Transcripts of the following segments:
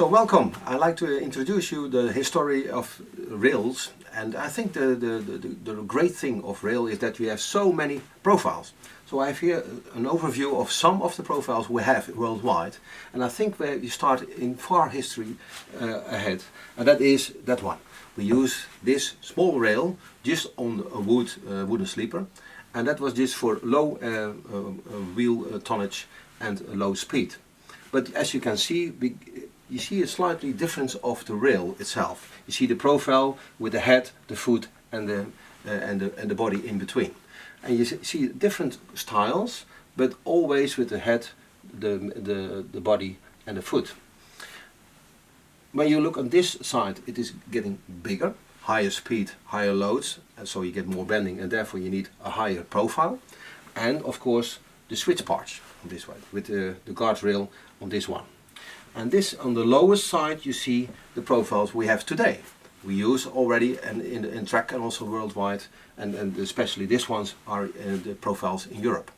So welcome. I'd like to introduce you the history of rails, and I think the great thing of rail is that we have so many profiles. So I have here an overview of some of the profiles we have worldwide, and I think we start in far history ahead, and that is that one. We use this small rail just on a wooden sleeper, and that was just for low wheel tonnage and low speed. But as you can see, you see a slightly difference of the rail itself. You see the profile with the head, the foot, and the body in between. And you see different styles, but always with the head, the body, and the foot. When you look on this side, it is getting bigger, higher speed, higher loads, and so you get more bending, and therefore you need a higher profile. And of course, the switch parts on this one, with the guardrail on this one. And this, on the lowest side, you see the profiles we have today. We use already in track and also worldwide, and especially these ones are the profiles in Europe.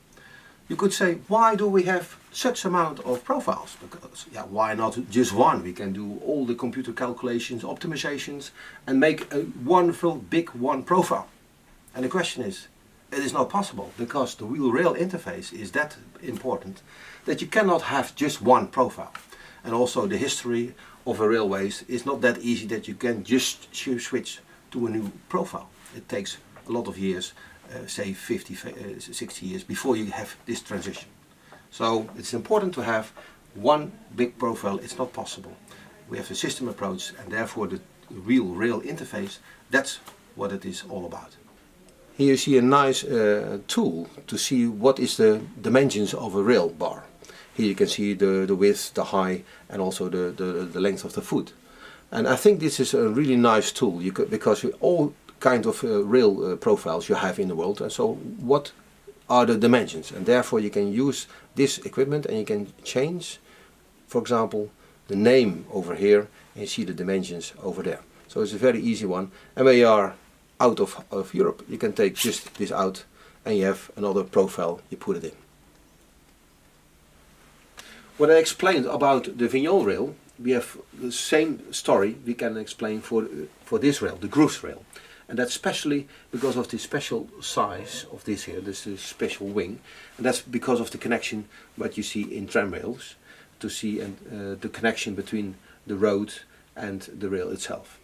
You could say, why do we have such amount of profiles? Because, yeah, why not just one? We can do all the computer calculations, optimizations, and make a wonderful big one profile. And the question is, it is not possible, because the wheel-rail interface is that important that you cannot have just one profile. And also the history of a railways is not that easy that you can just switch to a new profile. It takes a lot of years, say 50, 60 years before you have this transition. So it's important to have one big profile. It's not possible. We have a system approach, and therefore the wheel-rail interface, that's what it is all about. Here you see a nice tool to see what is the dimensions of a rail bar. Here you can see the width, the height, and also the length of the foot. And I think this is a really nice tool because all kind of rail profiles you have in the world. And so what are the dimensions? And therefore you can use this equipment and you can change, for example, the name over here, and you see the dimensions over there. So it's a very easy one. And when you are out of Europe, you can take just this out and you have another profile, you put it in. When I explained about the Vignol rail, we have the same story we can explain for this rail, the Grooves rail. And that's especially because of the special size of this here, this is special wing. And that's because of the connection what you see in tram rails, to see the connection between the road and the rail itself.